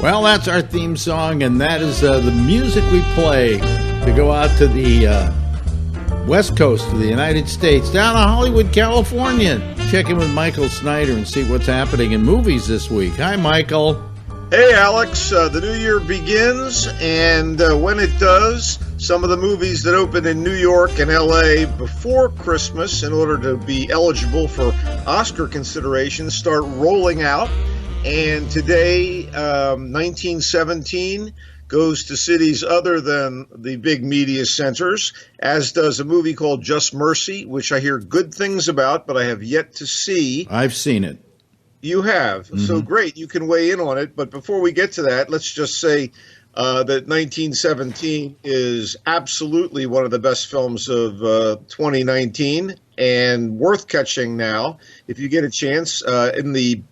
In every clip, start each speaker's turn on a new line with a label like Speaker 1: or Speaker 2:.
Speaker 1: Well, that's our theme song, and that is the music we play to go out to the west coast of the United States, down to Hollywood, California. Check in with Michael Snyder and see what's happening in movies this week. Hi, Michael.
Speaker 2: Hey, Alex. The new year begins, and when it does, some of the movies that open in New York and L.A. before Christmas in order to be eligible for Oscar considerations start rolling out. And today, 1917 goes to cities other than the big media centers, as does a movie called Just Mercy, which I hear good things about, but I have yet to see.
Speaker 1: I've seen it.
Speaker 2: You have. Mm-hmm. So great. You can weigh in on it. But before we get to that, let's just say that 1917 is absolutely one of the best films of 2019 and worth catching now if you get a chance in the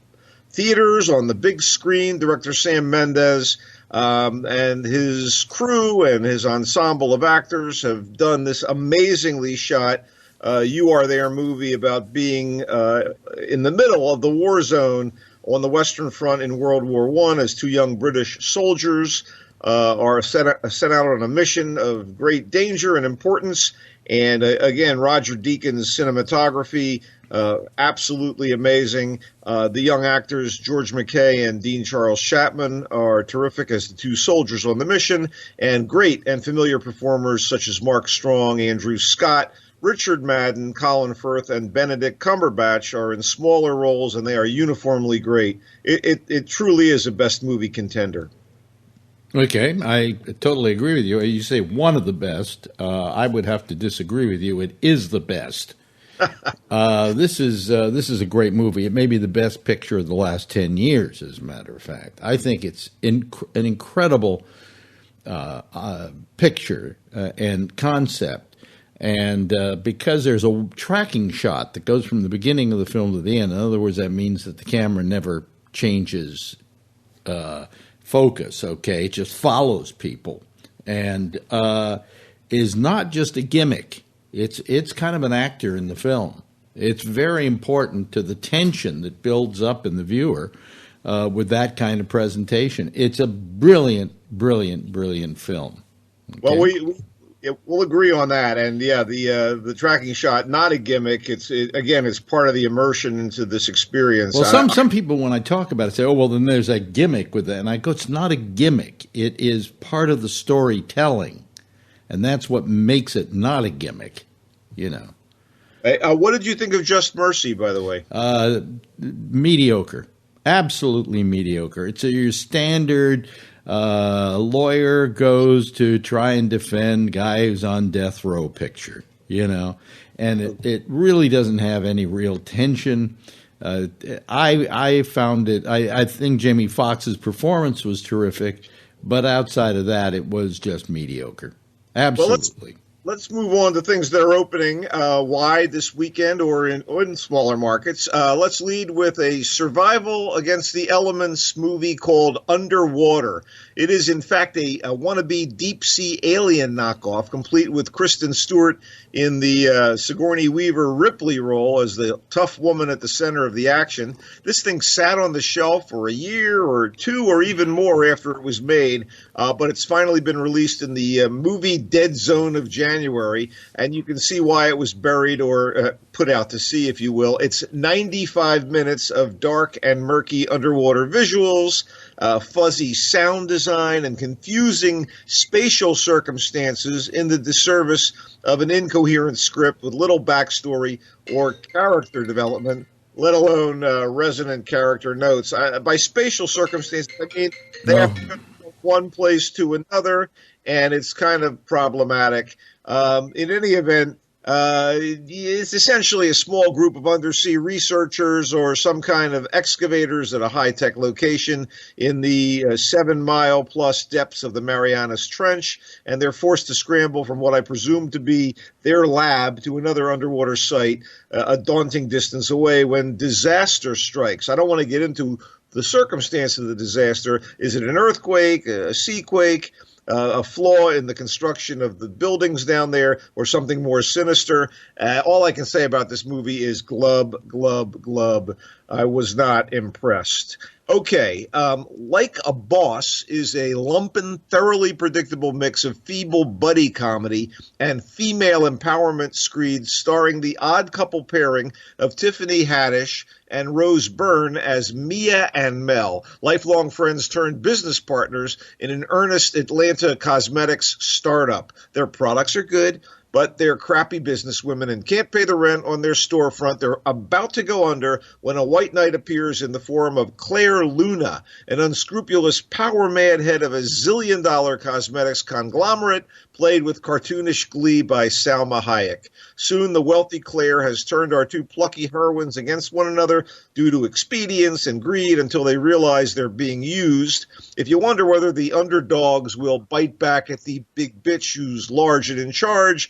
Speaker 2: theaters, on the big screen. Director Sam Mendes and his crew and his ensemble of actors have done this amazingly shot You Are There movie about being in the middle of the war zone on the Western Front in World War I as two young British soldiers are sent out on a mission of great danger and importance. And again, Roger Deakins' cinematography, absolutely amazing. The young actors, George McKay and Dean Charles Chapman, are terrific as the two soldiers on the mission, and great and familiar performers such as Mark Strong, Andrew Scott, Richard Madden, Colin Firth, and Benedict Cumberbatch are in smaller roles, and they are uniformly great. It truly is a best movie contender.
Speaker 1: Okay, I totally agree with you. You say one of the best. I would have to disagree with you. It is the best. This is a great movie. It may be the best picture of the last 10 years, as a matter of fact. I think it's an incredible picture and concept. And because there's a tracking shot that goes from the beginning of the film to the end, in other words, that means that the camera never changes focus, okay? It just follows people and is not just a gimmick. It's kind of an actor in the film. It's very important to the tension that builds up in the viewer with that kind of presentation. It's a brilliant, brilliant, brilliant film. Okay?
Speaker 2: Well, we'll agree on that. And yeah, the tracking shot, not a gimmick. It's part of the immersion into this experience.
Speaker 1: Well, some people, when I talk about it, say, oh, well, then there's a gimmick with that. And I go, it's not a gimmick. It is part of the storytelling. And that's what makes it not a gimmick, you know.
Speaker 2: What did you think of Just Mercy, by the way?
Speaker 1: Mediocre. Absolutely mediocre. It's your standard lawyer goes to try and defend guy who's on death row picture, you know. And it really doesn't have any real tension. I found it, I think Jamie Foxx's performance was terrific, but outside of that, it was just mediocre. Absolutely.
Speaker 2: Well, let's move on to things that are opening wide this weekend or in smaller markets. Let's lead with a survival against the elements movie called Underwater. It is, in fact, a wannabe deep-sea alien knockoff, complete with Kristen Stewart in the Sigourney Weaver Ripley role as the tough woman at the center of the action. This thing sat on the shelf for a year or two or even more after it was made, but it's finally been released in the movie dead zone of January, and you can see why it was buried or put out to sea, if you will. It's 95 minutes of dark and murky underwater visuals, fuzzy sound design, and confusing spatial circumstances in the disservice of an incoherent script with little backstory or character development, let alone resonant character notes. By spatial circumstances, I mean they have to go from one place to another, and it's kind of problematic. In any event, it's essentially a small group of undersea researchers or some kind of excavators at a high-tech location in the 7-mile-plus depths of the Marianas Trench, and they're forced to scramble from what I presume to be their lab to another underwater site a daunting distance away when disaster strikes. I don't want to get into the circumstance of the disaster. Is it an earthquake, a seaquake, a flaw in the construction of the buildings down there, or something more sinister? All I can say about this movie is glub, glub, glub. I was not impressed. Okay, Like a Boss is a lumpen, thoroughly predictable mix of feeble buddy comedy and female empowerment screed starring the odd couple pairing of Tiffany Haddish and Rose Byrne as Mia and Mel, lifelong friends turned business partners in an earnest Atlanta cosmetics startup. Their products are good, but they're crappy businesswomen and can't pay the rent on their storefront. They're about to go under when a white knight appears in the form of Claire Luna, an unscrupulous power-mad head of a zillion-dollar cosmetics conglomerate played with cartoonish glee by Salma Hayek. Soon the wealthy Claire has turned our two plucky heroines against one another due to expedience and greed until they realize they're being used. If you wonder whether the underdogs will bite back at the big bitch who's large and in charge,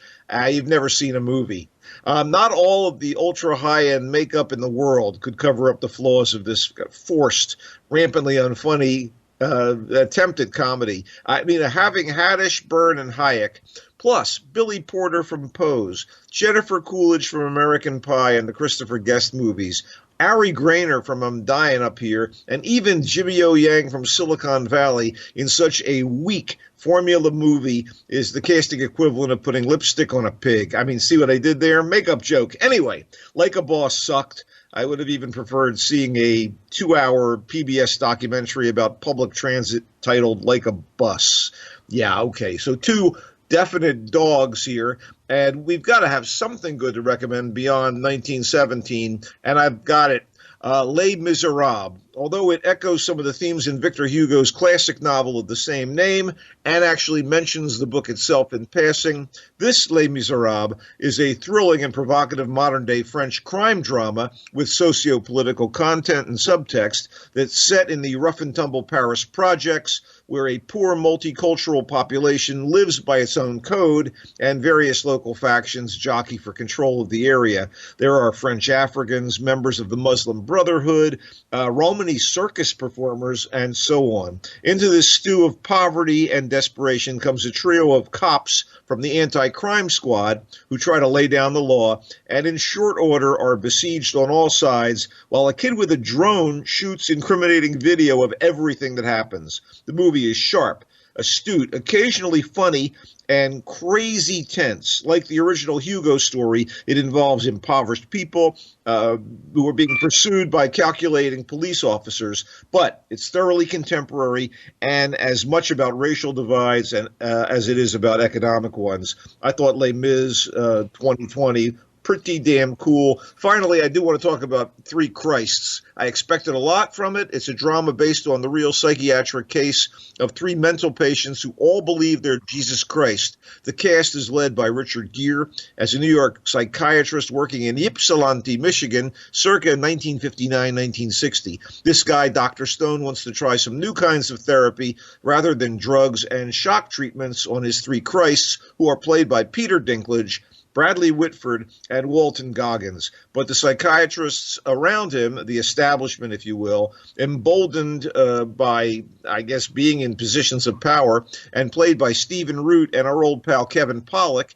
Speaker 2: you've never seen a movie. Not all of the ultra high-end makeup in the world could cover up the flaws of this forced, rampantly unfunny attempted comedy. I mean, having Haddish, Byrne, and Hayek, plus Billy Porter from Pose, Jennifer Coolidge from American Pie and the Christopher Guest movies, Ari Grainer from I'm Dying Up Here, and even Jimmy O. Yang from Silicon Valley in such a weak formula movie is the casting equivalent of putting lipstick on a pig. I mean, see what I did there? Makeup joke. Anyway, Like a Boss sucked. I would have even preferred seeing a 2-hour PBS documentary about public transit titled Like a Bus. Yeah, okay. So two definite dogs here, and we've got to have something good to recommend beyond 1917, and I've got it. Les Miserables, although it echoes some of the themes in Victor Hugo's classic novel of the same name and actually mentions the book itself in passing, this Les Miserables is a thrilling and provocative modern-day French crime drama with socio-political content and subtext that's set in the rough-and-tumble Paris projects, where a poor multicultural population lives by its own code and various local factions jockey for control of the area. There are French Africans, members of the Muslim Brotherhood, Romany circus performers, and so on. Into this stew of poverty and desperation comes a trio of cops from the anti-crime squad who try to lay down the law and in short order are besieged on all sides while a kid with a drone shoots incriminating video of everything that happens. The movie is sharp, astute, occasionally funny, and crazy tense. Like the original Hugo story, it involves impoverished people who are being pursued by calculating police officers, but it's thoroughly contemporary and as much about racial divides and as it is about economic ones. I thought Les Mis 2020 pretty damn cool. Finally, I do want to talk about Three Christs. I expected a lot from it. It's a drama based on the real psychiatric case of three mental patients who all believe they're Jesus Christ. The cast is led by Richard Gere as a New York psychiatrist working in Ypsilanti, Michigan, circa 1959-1960. This guy, Dr. Stone, wants to try some new kinds of therapy rather than drugs and shock treatments on his three Christs, who are played by Peter Dinklage, Bradley Whitford, and Walton Goggins. But the psychiatrists around him, the establishment, if you will, emboldened by, I guess, being in positions of power and played by Stephen Root and our old pal Kevin Pollak,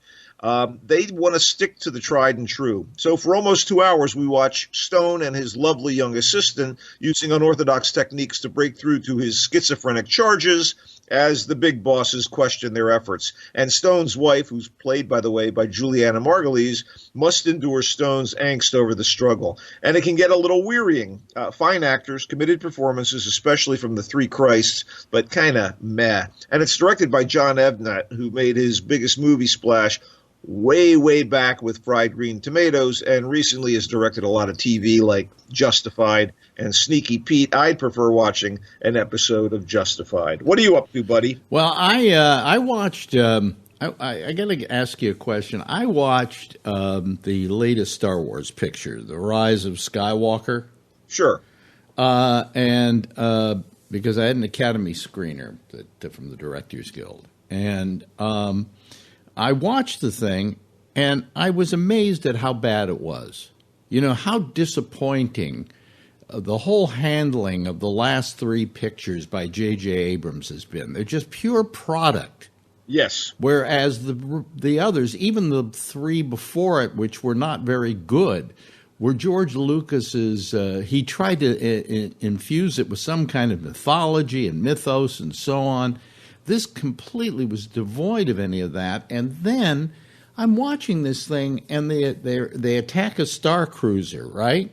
Speaker 2: they want to stick to the tried and true. So for almost 2 hours, we watch Stone and his lovely young assistant using unorthodox techniques to break through to his schizophrenic charges as the big bosses question their efforts. And Stone's wife, who's played, by the way, by Juliana Margulies, must endure Stone's angst over the struggle. And it can get a little wearying. Fine actors, committed performances, especially from the Three Christs, but kind of meh. And it's directed by John GABNet, who made his biggest movie splash way back with Fried Green Tomatoes, and recently has directed a lot of TV like Justified and Sneaky Pete. I'd prefer watching an episode of Justified. What are you up to, buddy?
Speaker 1: Well, I watched. I got to ask you a question. I watched the latest Star Wars picture, The Rise of Skywalker.
Speaker 2: Sure.
Speaker 1: And because I had an Academy screener from the Directors Guild, and I watched the thing, and I was amazed at how bad it was. You know, how disappointing the whole handling of the last three pictures by J.J. Abrams has been. They're just pure product.
Speaker 2: Yes.
Speaker 1: Whereas the others, even the three before it, which were not very good, where George Lucas's he tried to infuse it with some kind of mythology and mythos and so on. This completely was devoid of any of that. And then I'm watching this thing, and they attack a Star Cruiser, right?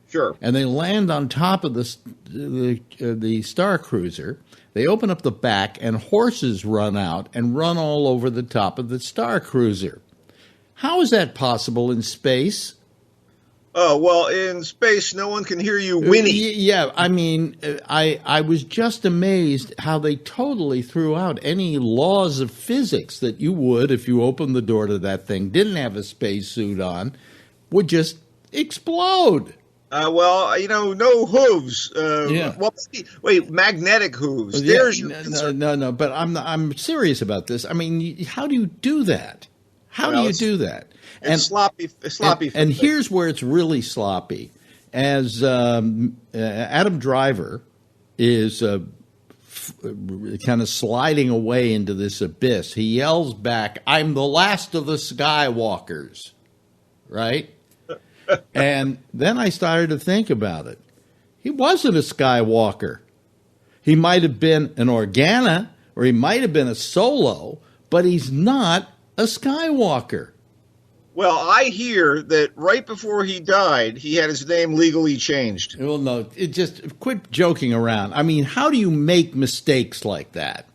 Speaker 2: Sure.
Speaker 1: And they land on top of the Star Cruiser. They open up the back, and horses run out and run all over the top of the Star Cruiser. How is that possible in space?
Speaker 2: Oh, well, in space, no one can hear you whinny.
Speaker 1: Yeah, I mean, I was just amazed how they totally threw out any laws of physics that you would, if you opened the door to that thing, didn't have a spacesuit on, would just explode.
Speaker 2: Well, no hooves.
Speaker 1: Yeah.
Speaker 2: Well, wait, magnetic hooves.
Speaker 1: Yeah,
Speaker 2: There's your
Speaker 1: no. But I'm serious about this. I mean, how do you do that? How do you do that?
Speaker 2: It's sloppy.
Speaker 1: And here's where it's really sloppy. As Adam Driver is kind of sliding away into this abyss, he yells back, "I'm the last of the Skywalkers," right? And then I started to think about it. He wasn't a Skywalker. He might have been an Organa, or he might have been a Solo, but he's not a Skywalker.
Speaker 2: Well, I hear that right before he died, he had his name legally changed.
Speaker 1: Well, no, quit joking around. I mean, how do you make mistakes like that?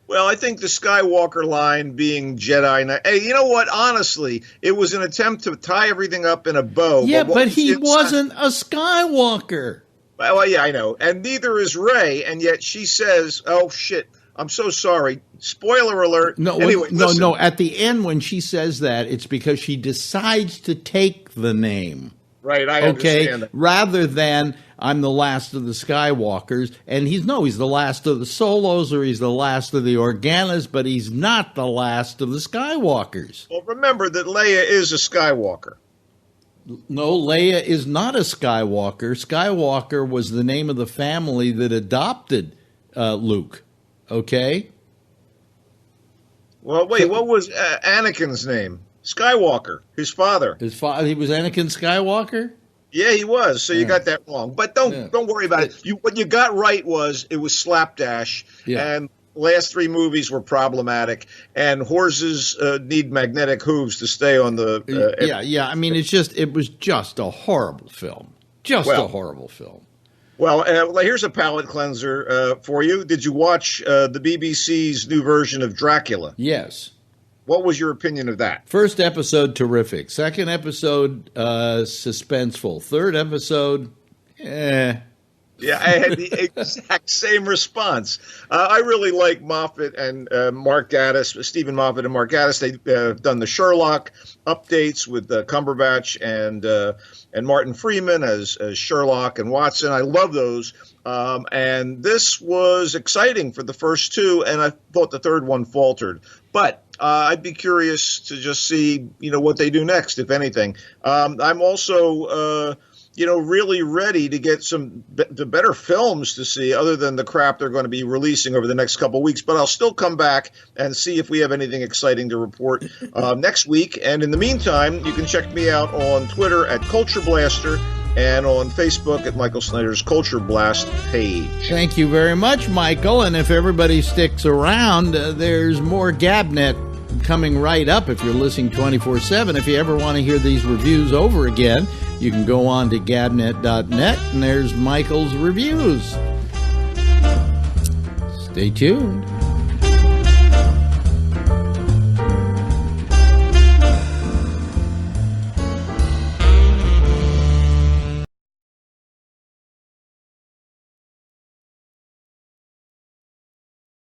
Speaker 2: Well, I think the Skywalker line being Jedi. Hey, you know what? Honestly, it was an attempt to tie everything up in a bow.
Speaker 1: Yeah, but he wasn't a Skywalker.
Speaker 2: Well, yeah, I know. And neither is Rey. And yet she says, oh, shit, I'm so sorry. Spoiler alert.
Speaker 1: No,
Speaker 2: anyway,
Speaker 1: no. At the end, when she says that, it's because she decides to take the name.
Speaker 2: Right, I understand that.
Speaker 1: Rather than I'm the last of the Skywalkers, and he's the last of the Solos, or he's the last of the Organas, but he's not the last of the Skywalkers.
Speaker 2: Well, remember that Leia is a Skywalker.
Speaker 1: No, Leia is not a Skywalker. Skywalker was the name of the family that adopted Luke. Okay?
Speaker 2: Well, wait, what was Anakin's name? Skywalker, his father.
Speaker 1: He was Anakin Skywalker?
Speaker 2: Yeah, he was. So you got that wrong. But don't worry about it. What you got right was it was slapdash.
Speaker 1: Yeah.
Speaker 2: And last three movies were problematic. And horses need magnetic hooves to stay on the.
Speaker 1: Yeah. I mean, it was just a horrible film. A horrible film.
Speaker 2: Well, here's a palate cleanser for you. Did you watch the BBC's new version of Dracula?
Speaker 1: Yes.
Speaker 2: What was your opinion of that?
Speaker 1: First episode, terrific. Second episode, suspenseful. Third episode,
Speaker 2: Yeah, I had the exact same response. I really like Moffat and Mark Gatiss, Stephen Moffat and Mark Gatiss. They've done the Sherlock updates with Cumberbatch and Martin Freeman as Sherlock and Watson. I love those. And this was exciting for the first two, and I thought the third one faltered. But I'd be curious to just see, what they do next, if anything. I'm also, really ready to get the better films to see other than the crap they're going to be releasing over the next couple of weeks. But I'll still come back and see if we have anything exciting to report next week. And in the meantime, you can check me out on Twitter at Culture Blaster and on Facebook at Michael Snyder's Culture Blast page.
Speaker 1: Thank you very much, Michael. And if everybody sticks around, there's more GABNet coming right up if you're listening 24/7. If you ever want to hear these reviews over again, you can go on to GABNet.net, and there's Michael's reviews. Stay tuned.